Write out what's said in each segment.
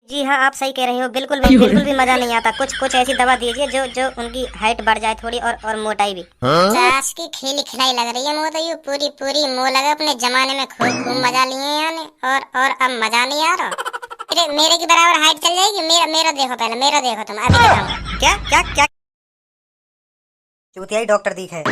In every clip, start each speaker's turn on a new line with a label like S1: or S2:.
S1: जी हाँ, आप सही कह रहे हो। बिल्कुल भी मजा नहीं आता। कुछ कुछ ऐसी दवा दीजिए जो जो उनकी हाइट बढ़ जाए थोड़ी, और मोटाई भी।
S2: चास की खिली खिलाई लग रही है। मुँह तो यू पूरी पूरी मुँह लगे अपने जमाने में खूब खूब मजा लिए हैं यानी। और अब मजा नहीं आ रहा। मेरे की बराबर हाइट चल जाएगी। मेरा मेरा देखो, पहले मेरा देखो तुम, अभी दिखाऊंगा।
S1: क्या क्या क्या? चूतिया ही डॉक्टर दिख है।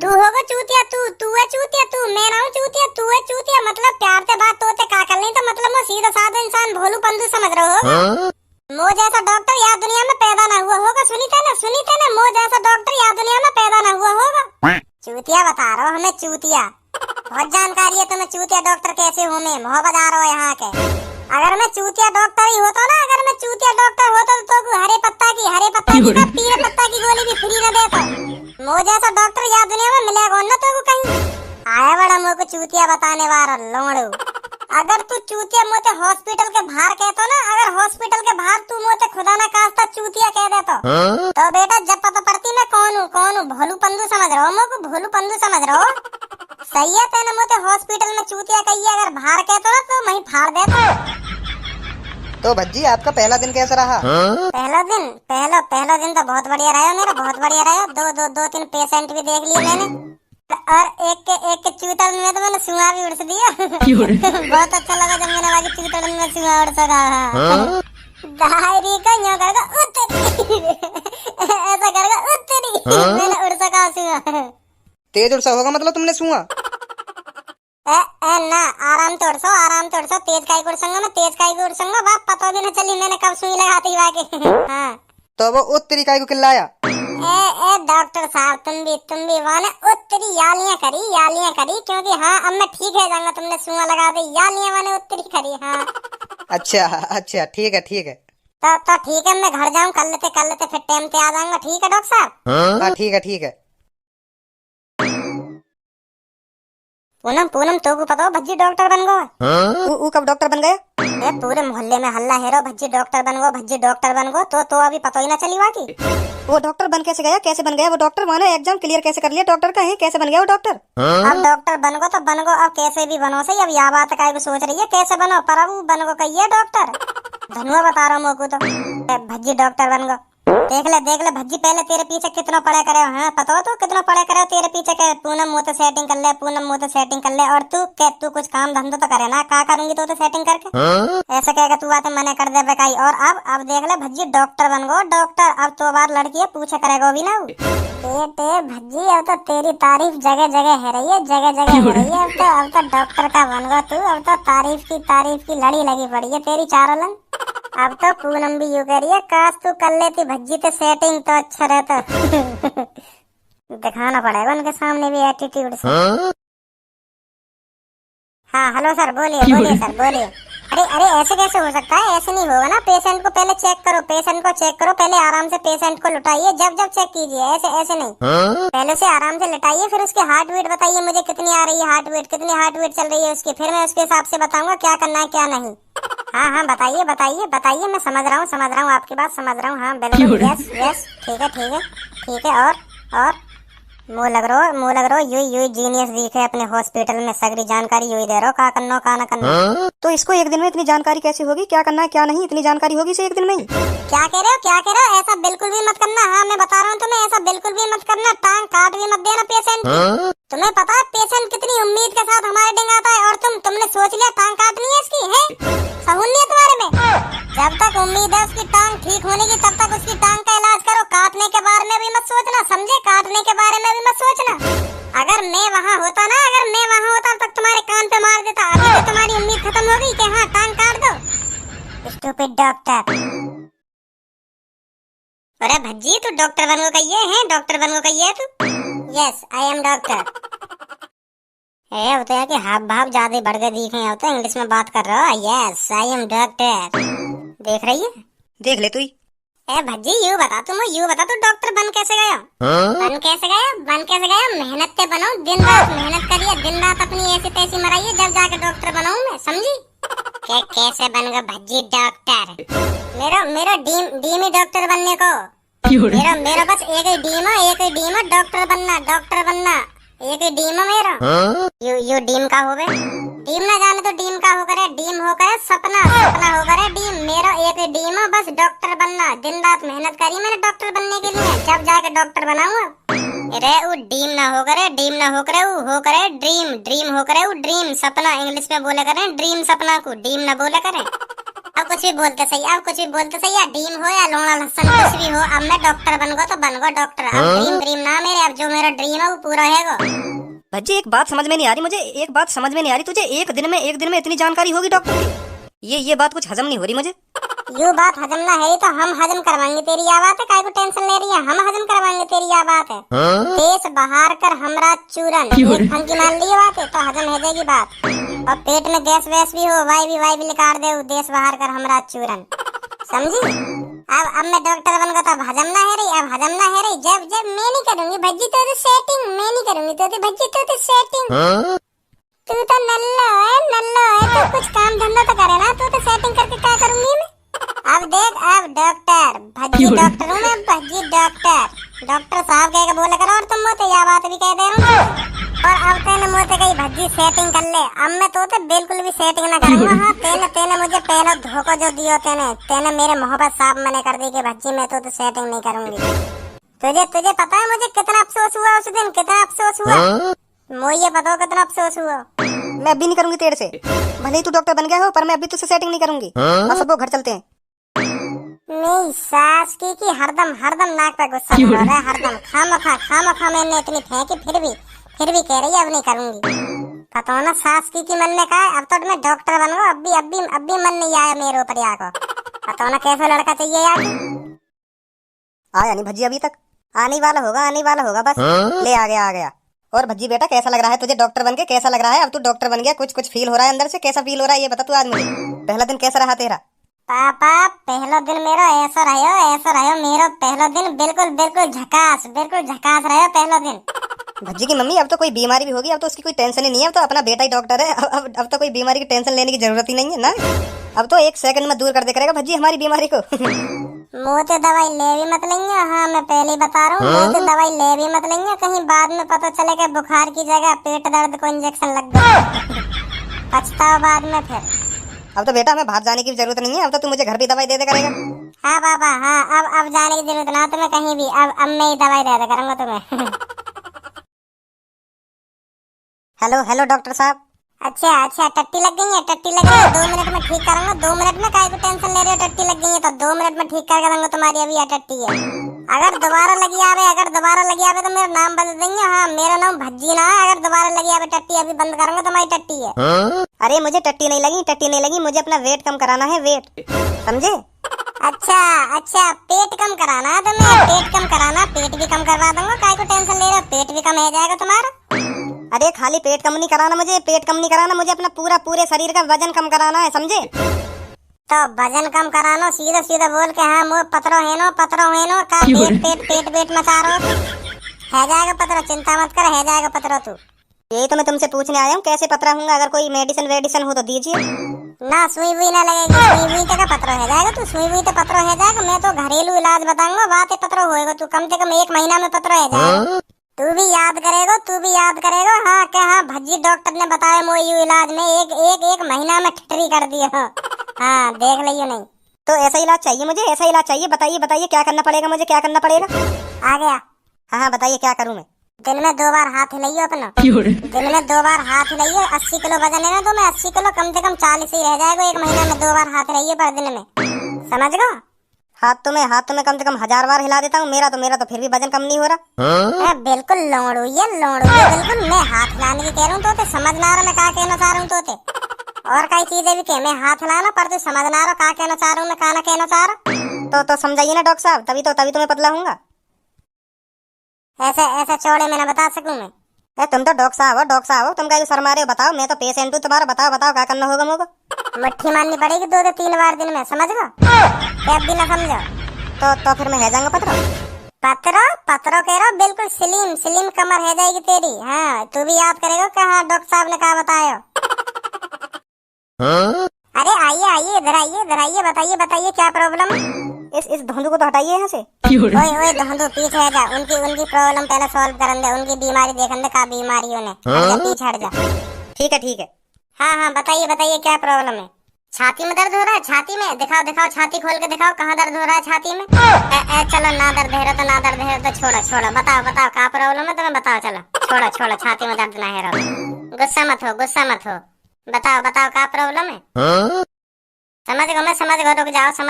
S2: तू होगा चूतिया, तू है चूतिया, तू मैं ना हूँ चूतिया, तू है चूतिया। मतलब प्यार से बात तोते का कर नहीं तो मतलब वो सीधा साधा इंसान भोलू पंदू समझ रहे हो। मो जैसा डॉक्टर यहाँ दुनिया में पैदा ना हुआ होगा। सुनी थे ना, मो जैसा डॉक्टर यहाँ दुनिया में पैदा ना हुआ होगा। चूतिया बता रहा हो हमें, चूतिया। बहुत जानकारी है तुम्हें चूतिया डॉक्टर कैसे हूँ मैं, मोहब्बत आ रहा हो यहाँ के। अगर मैं चूतिया डॉक्टर ही होता ना, अगर मैं चूतिया डॉक्टर होता तो हरे पत्ता की पीले पत्ता की गोली भी फ्री न देता। मो जैसा डॉक्टर यहाँ दुनिया में मिलेगा ना तो कहीं। आया बड़ा मुझ को चूतिया बताने वाला लोड़ू। अगर तू चूतिया मोते हॉस्पिटल के बाहर कहतो ना, अगर हॉस्पिटल के बाहर तू मोते खुदा ना खास्ता चूतिया कह देतो, तो बेटा जब पता पड़ती मैं कौन हूँ भोलू पंदू समझ रहा हो। मुझको भोलू पंदू समझ रहा हो। सही है, तेने मोते हॉस्पिटल में चूतिया कही है, अगर बाहर कहतो ना तो वहीं फाड़ देतो।
S1: तो भज्जी आपका पहला दिन कैसा रहा?
S2: पहला दिन तो बहुत बढ़िया रहा मेरा, बहुत बढ़िया रहा। दो तीन पेशेंट भी देख लिए मैंने, और एक के चूतल में तो मैंने सुआ भी उड़ दिया। बहुत अच्छा लगा जब मैंने बाकी चूतल में सुआ उड़ सका। दायरी का यूं करगा उतरी। ऐसा करगा उतरी। मैंने उड़ सका सुआ।
S1: तेज उड़सा होगा मतलब तुमने सुआ?
S2: ना, आराम तोड़ सो तेज काई उड़ संगा, मैं तेज काई उड़ संगा बाप पता भी न चली मैंने कब सुई लगाती बाकी। हाँ
S1: तो वो उतरी काय को किल्लाया?
S2: ए डॉक्टर साहब तुम भी वाने उत्तरी यालियां करी क्योंकि हाँ अब मैं ठीक है जाऊंगा। तुमने सुआ लगा दी, यालियां वाने उत्तरी करी। हाँ
S1: अच्छा ठीक है
S2: तो ठीक है, मैं घर जाऊं कर लेते फिर टाइम पे आ जाऊंगा। ठीक है डॉक्टर साहब?
S1: हाँ ठीक है।
S2: पूनम तो को पता हो भज्जी डॉक्टर बन गो।
S1: वो कब डॉक्टर बन गया?
S2: पूरे मोहल्ले में हल्ला है रो भज्जी डॉक्टर बन गो। तो अभी पता ही ना चली बाकी।
S1: वो डॉक्टर बन कैसे बन गया वो डॉक्टर? मानो एग्जाम क्लियर कैसे कर लिया डॉक्टर का है, कैसे बन गया वो डॉक्टर?
S2: अब डॉक्टर बन गो तो बन गो, अब कैसे भी बनो सही। अब यह बात का सोच रही है कैसे बनो, पर अब बन गो कही है डॉक्टर। धनुआ बता रहा हूँ मोकू तो भज्जी डॉक्टर बन गो। देख ले भज्जी, पहले तेरे पीछे कितना पड़े करे। हाँ पता हो तो कितना पड़े करे तेरे पीछे के। पूनम मुँह तो सेटिंग कर ले। और तू कुछ काम धंधा तो करे ना, का करूंगी तो सेटिंग करके। ऐसा कहेगा तू बातें मने कर दे बेकाई। और अब देख ले भज्जी डॉक्टर बन गो डॉक्टर। अब तो बार लड़की है पूछे करेगा भी ना। बेटे भज्जी अब तो तेरी तारीफ जगह जगह है रही है, अब तो डॉक्टर का बन गो तू। अब तो तारीफ की लड़ी लगी पड़ी है तेरी चारों लंग। अब तो पूनम भी यूं कह रही है काश तू कर लेती भज्जी तो सेटिंग तो अच्छा रहता। दिखाना पड़ेगा उनके सामने भी एटीट्यूड से। हाँ हेलो सर, बोलिए सर बोलिए। अरे ऐसे कैसे हो सकता है? ऐसे नहीं होगा ना। पेशेंट को पहले चेक करो, पहले आराम से पेशेंट को लुटाइए, जब चेक कीजिए। ऐसे नहीं, पहले से आराम से लुटाइए, फिर उसकी हार्ट बीट बताइए मुझे कितनी आ रही है कितनी हार्ट बीट चल रही है उसकी। फिर मैं उसके हिसाब से बताऊंगा क्या करना है क्या नहीं। हाँ बताइए मैं समझ रहा हूँ आपकी बात समझ रहा हूँ। हाँ बिल्कुल यस ठीक है। और मुँह लग रहा यू जीनियस दिखे अपने हॉस्पिटल में सगरी जानकारी यू दे रहा का करना का ना करना।
S1: तो इसको एक दिन में इतनी जानकारी कैसे होगी? क्या करना है क्या नहीं, इतनी जानकारी होगी इसे एक दिन में ही?
S2: क्या कह रहे हो? ऐसा बिल्कुल भी मत करना। हाँ मैं बता रहा हूँ तुम्हें, ऐसा बिल्कुल भी मत करना। टांग काट भी मत देना पेशेंट की। तुम्हें पता है पेशेंट कितनी उम्मीद के साथ हमारे डिंग आता है, और तुमने सोच लिया टांग काटनी है इसकी है? सहूल नहीं है तुम्हारे में? जब तक उम्मीद है उसकी टांग ठीक होने की तब तक उसकी टांग का इलाज करो। काटने के बारे में भी मत सोचना, समझे? काटने के बारे में भी मत सोचना। अगर मैं वहाँ होता तब तुम्हारे कान पे मार देता। अभी तो तुम्हारी उम्मीद खत्म हो गई कि हाँ टांग काट दो। Stupid doctor. अरे भज्जी तू डॉक्टर बनने को कही है तू? Yes I am doctor. होता है कि हाव भाव ज्यादा बढ़ गए दिखे होते हैं, इंग्लिश में बात कर रहा हो। Yes I am doctor. देख रही है?
S1: देख ले तू ही।
S2: भज्जी यू बता तू डॉक्टर बन कैसे गया? बन कैसे गया? मेहनत से बनाओ, दिन रात मेहनत करिए, दिन रात अपनी ऐसी तैसी मराइए, जब जाके डॉक्टर बनाऊं मैं, समझी? कैसे बन गया भज्जी डॉक्टर? मेरा ड्रीम ही डॉक्टर बनने को। मेरा बस एक ही ड्रीम है डॉक्टर बनना। एक डीम है मेरा।
S1: यू डीम का होवे?
S2: डीम ना जाने तो डीम का हो करे, डीम हो करे सपना, सपना हो करे डीम। मेरा एक डीम है बस डॉक्टर बनना। दिन रात मेहनत करी मैंने डॉक्टर बनने के लिए, जब जाके डॉक्टर बनाऊंगा।
S1: अरे वो डीम ना हो करे, डीम ना हो करे, वो हो करे ड्रीम, ड्रीम हो करे वो ड्रीम, सपना। इंग्लिश में बोले करें ड्रीम, सपना को डीम ना बोले करें।
S2: अब कुछ भी बोलते सही, अब कुछ भी बोलते सही, या डीम हो या लोना लहसन कुछ भी हो, अब मैं डॉक्टर बन गो तो बन गो डॉक्टर। अब ड्रीम ड्रीम ना मेरे, अब जो मेरा ड्रीम है वो पूरा है।
S3: भज्जी एक बात समझ में नहीं आ रही मुझे, एक बात समझ में नहीं आ रही। तुझे एक दिन में इतनी जानकारी होगी डॉक्टर की? ये बात कुछ हजम नहीं हो रही मुझे।
S2: यू बात हजम ना है तो हम हजम करवाएंगे तेरी। या बात है, काय को टेंशन ले रही है, हम हजम करवाएंगे तेरी। या बात है देश बाहर कर हमरा चूरन, एक फंकी मान ली बात है तो हजम हो जाएगी बात। और पेट में गैस वैस भी हो, वाई भी निकाल दे, देश बाहर कर हमरा चूरन, समझी? अब मैं डॉक्टर बन गया तो अब हजम ना है रही, अब हजम ना है रही। जब मैं नहीं करूंगी भज्जी तो सेटिंग, मैं नहीं करूंगी तो भज्जी तो सेटिंग। तू तो नल्लो है तो कुछ काम धंधा तो करे ना, तू तो सेटिंग करके क्या करूंगी मैं? अब देख, अब डॉक्टर भज्जी डॉक्टर हूँ मैं, भज्जी डॉक्टर। डॉक्टर साहब कह के बोले करो, और तुम मोते या बात भी कह दे रहा हूँ। और अब तेने मोते कही भज्जी सेटिंग कर ले, अब मैं तो बिल्कुल भी सेटिंग ना करूंगा। हाँ तेने मुझे पहले धोखा जो दियो, तेने मेरे मोहब्बत साफ मने कर दी कि भज्जी मैं तो सेटिंग नहीं करूंगी। तुझे पता है मुझे कितना अफसोस हुआ उस दिन, कितना अफसोस हुआ मुझे पता हो, कितना अफसोस हुआ।
S3: मैं अभी नहीं करूंगी तेरे से, भले ही तू डॉक्टर बन गया हो, पर मैं अभी तुझसे सेटिंग नहीं करूंगी। और सबको घर चलते हैं।
S2: मेरी सास की हरदम नाक पे गुस्सा हो रहा है, हरदम खामखा मैंने इतनी फेंकी, फिर भी कह रही है अब नहीं करूंगी। पता हो ना सास की मन ने कहा अब तो मैं डॉक्टर बन गो, अब भी मन नहीं आया मेरे ऊपर या को। पता हो ना कैसा लड़का चाहिए यार।
S3: आया नहीं भज्जी अभी तक, आने वाला होगा बस। ले आ गया। और भज्जी बेटा कैसा लग रहा है तुझे डॉक्टर बन के, कैसा लग रहा है? अब तू डॉक्टर बन गया, कुछ फील हो रहा है अंदर से? कैसा फील हो रहा है ये बता तू आज मुझे। पहला दिन कैसा रहा तेरा?
S2: पापा पहला दिन मेरा ऐसा रहो मेरा पहला दिन बिल्कुल झकास रहो पहला दिन।
S3: भज्जी की मम्मी अब तो कोई बीमारी भी होगी, अब तो उसकी कोई टेंशन ही नहीं है, अब तो अपना बेटा ही डॉक्टर है। अब तो कोई बीमारी की टेंशन लेने की जरूरत ही नहीं है ना। अब तो 1 सेकंड में दूर कर दे करेगा भज्जी हमारी बीमारी को।
S2: मोते दवाई ले भी मत लेंगे, हाँ मैं पहले ही बता रहा हूँ, मोते दवाई ले भी मत लेंगे, कहीं बाद में पता चले कि बुखार की जगह पेट दर्द को इंजेक्शन लग गया, पछताओ बाद में फिर।
S3: अब तो बेटा हमें बाहर जाने की जरूरत नहीं है, अब तो तू मुझे घर भी दवाई दे करेगा।
S2: हाँ पापा हाँ, अब जाने की जरूरत ना तुम्हें कहीं भी, अब मैं ही दवाई दे करूंगा तुम्हें।
S3: हेलो डॉक्टर साहब।
S2: अच्छा टट्टी लग गई है, 2 मिनट में ठीक करूंगा, 2 मिनट में काहे को टेंशन ले रहे हो? टट्टी लग गई है तो 2 मिनट में ठीक कर दूंगा तुम्हारी अभी यह टट्टी है। अगर दोबारा लगी आवे तो मेरा नाम बदल देंगे। हाँ मेरा नाम भज्जी ना है, अगर दोबारा लगी आवे टट्टी अभी बंद करूंगा तुम्हारी टट्टी है।
S3: अरे मुझे टट्टी नहीं लगी, मुझे अपना वेट कम कराना है, वेट, समझे?
S2: अच्छा पेट कम कराना है तुम्हें, पेट कम कराना, पेट भी कम करवा दूंगा, काहे को टेंशन ले रहे हो? पेट भी कम हो जाएगा तुम्हारा।
S3: अरे खाली पेट कम नहीं कराना मुझे, अपना पूरे शरीर का वजन कम कराना है, समझे?
S2: तो वजन कम कराना, सीधा बोल के हाँ मुँह पतरो है नो का पेट मचा रहो है जाएगा पतरो, चिंता मत कर, है जाएगा पतरो तू।
S3: यही तो मैं तुमसे पूछने आया हूँ, कैसे पतरा हूँगा? अगर कोई मेडिसिन हो तो दीजिए
S2: ना। सुई भी ना लगेगी, सुई का पत्रो है जाएगा तू, सुई तो पत्रो है जाएगा। मैं तो घरेलू इलाज बताऊंगा, बातें पत्रो होएगा तू, कम से कम 1 महीना में पत्रो है जाएगा। तू भी याद करेगा हाँ क्या? हाँ भज्जी डॉक्टर ने बताया मोयू इलाज में एक महीना में ठिठरी कर दिया। हाँ देख लियो नहीं
S3: तो ऐसा इलाज चाहिए मुझे, ऐसा इलाज चाहिए। बताइए क्या करना पड़ेगा मुझे, क्या करना पड़ेगा?
S2: आ गया।
S3: हाँ बताइए क्या करूँ मैं?
S2: दिन में 2 बार हाथ हिलाइयो अपना, दिन में 2 बार हाथ हिलाइयो। 80 किलो वजन है ना तो मैं 80 किलो कम से कम 40 ही रह जाएगा। 1 महीना में 2 बार हाथ हिलाइयो पर दिन में, समझ गो?
S3: हाथ तो मैं कम से कम 1000 बार हिला देता हूँ, मेरा तो फिर भी वजन कम नहीं हो रहा।
S2: बिल्कुल लोड़ू ये बिल्कुल। मैं हाथ हिलाने की कह रहा हूँ तो समझ ना रहा मैं क्या कहना चाह रहा हूँ। तो और कई चीजें भी कह मैं हाथ हिलाना, पर तू समझ ना रहा क्या कहना चाह रहा हूँ मैं, क्या कहना चाह रहा।
S3: तो समझाइए ना डॉक्टर साहब, तभी तो मैं पतला हूँगा।
S2: ऐसे चौड़े में ना बता सकूं मैं।
S3: तुम तो डॉक्टर साहब हो, तुम क्या शर्मा रहे हो? बताओ, मैं तो पेशेंट हूँ तुम्हारा, बताओ क्या करना होगा मुझे?
S2: मुट्ठी मारनी पड़ेगी 2 से 3 बार दिन में, समझ गो? एक भी ना समझो
S3: तो फिर मैं है जाऊंगा
S2: पत्रो कह रहा बिल्कुल स्लिम कमर है जाएगी तेरी। हाँ तू भी याद करेगा कि हाँ डॉक्टर साहब ने क्या बताया। अरे आइए इधर आइए, बताइए बताइए क्या प्रॉब्लम है।
S3: इस धोंधू को तो हटाइए यहाँ से।
S2: ओए ओए धंधु पीछे हट जा, उनकी प्रॉब्लम पहले सॉल्व करन दे, उनकी बीमारी देखन दे का बीमारी उन्हें। हट जा, पीछे हट जा।
S3: ठीक है ठीक है।
S2: हाँ बताइए बताइए क्या प्रॉब्लम है। छाती में दर्द हो रहा है, छाती में दिखाओ दिखाओ, छाती खोल के दिखाओ कहाँ दर्द हो रहा है छाती में। चलो ना दर्द है तो ना दर्द है तो छोड़ो, बताओ बताओ क्या प्रॉब्लम है तुम्हें, बताओ। चलो छोड़ो छाती में दर्द ना है, गुस्सा मत हो, बताओ क्या प्रॉब्लम है। समझ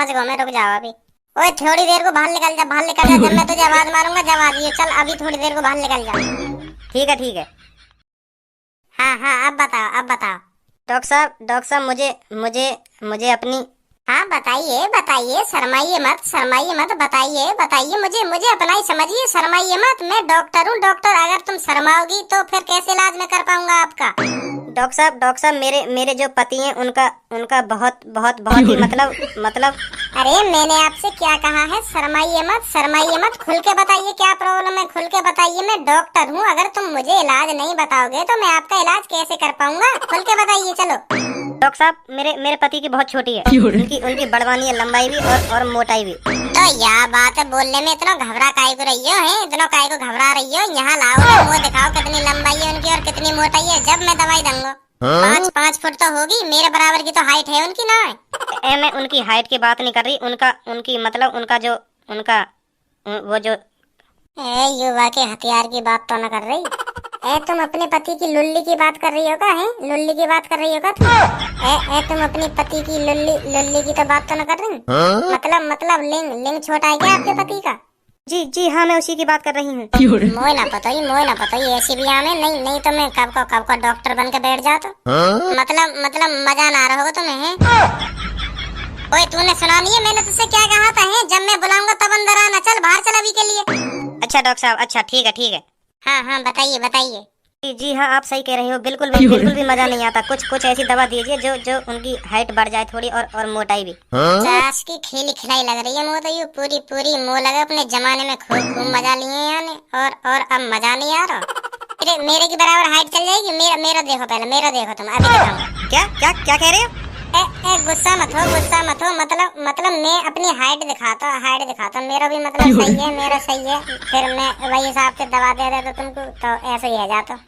S2: गो, रुक जाओ अभी। ओए थोड़ी देर को बाहर निकल जा, जब मैं तुझे आवाज मारूंगा जवाब दियो। चल अभी थोड़ी देर को बाहर निकल जा।
S3: ठीक है।
S2: हाँ अब बताओ।
S3: डॉक्टर साहब मुझे अपनी।
S2: हाँ बताइए, शर्माइए मत, बताइए मुझे अपना ही समझिए, शर्माइए मत। मैं डॉक्टर हूँ, डॉक्टर। अगर तुम शर्माओगी तो फिर कैसे इलाज में कर पाऊंगा आपका।
S3: डॉक्टर साहब मेरे जो पति हैं उनका बहुत ही मतलब।
S2: अरे मैंने आपसे क्या कहा है, शर्माइए मत, खुल के बताइए क्या प्रॉब्लम है, खुल के बताइए। मैं डॉक्टर हूँ, अगर तुम मुझे इलाज नहीं बताओगे तो मैं आपका इलाज कैसे कर पाऊंगा। खुल के बताइए चलो।
S3: डॉक्टर साहब मेरे पति की बहुत छोटी है, उनकी बढ़वानी है, लंबाई भी और मोटाई भी।
S2: तो यह बात है, बोलने में इतना घबरा काहे को रही हो, इतना काहे को घबरा रही हो। यहाँ लाओ, वो दिखाओ कितनी लंबाई है उनकी और कितनी मोटाई है, जब मैं दवाई दूंगा। 5 फुट तो होगी, मेरे बराबर की तो हाइट है उनकी ना है।
S3: मैं उनकी हाइट की बात नहीं कर रही, वो जो
S2: युवा के हथियार की बात तो न कर रही। तुम अपने पति की लुल्ली की बात कर रही होगा, है लुल्ली की बात कर रही होगा तुम। तुम अपने पति की लुल्ली की तो बात तो न कर रही। मतलब लिंग छोटा है क्या आपके पति का।
S3: जी हाँ, मैं उसी की बात कर रही हूँ।
S2: मोय ना पता ही ऐसी भी हमें नहीं तो मैं कब को डॉक्टर बन के बैठ जाता। मतलब मजा ना आ रहा होगा तुम्हें, है। ओए तूने सुना नहीं है मैंने तुझसे क्या कहा था, है जब मैं बुलाऊंगा तब अंदर आना। चल बाहर चल अभी के लिए।
S3: अच्छा डॉक्टर साहब, अच्छा ठीक है।
S2: हाँ बताइए।
S3: जी हाँ, आप सही कह रहे हो, बिल्कुल भी मजा नहीं आता। कुछ ऐसी दवा दीजिए जो उनकी हाइट बढ़ जाए थोड़ी और मोटाई भी।
S2: चाश की खिलाई लग रही है मुँह तो, ये पूरी मुँह लगे। अपने जमाने में खूब मजा लिए यानी, और अब मजा नहीं आ रहा। मेरे की बराबर हाइट चल जाएगी। मेरा देखो पहले, मेरा देखो तुम, अभी दिखाऊंगा।
S3: क्या कह रहे हो।
S2: गुस्सा मत हो, मतलब मैं अपनी हाइट दिखाता। मेरा भी मतलब सही है, मेरा सही है। फिर मैं वही हिसाब से दवा दे तो तुमको तो ऐसे ही है जाता।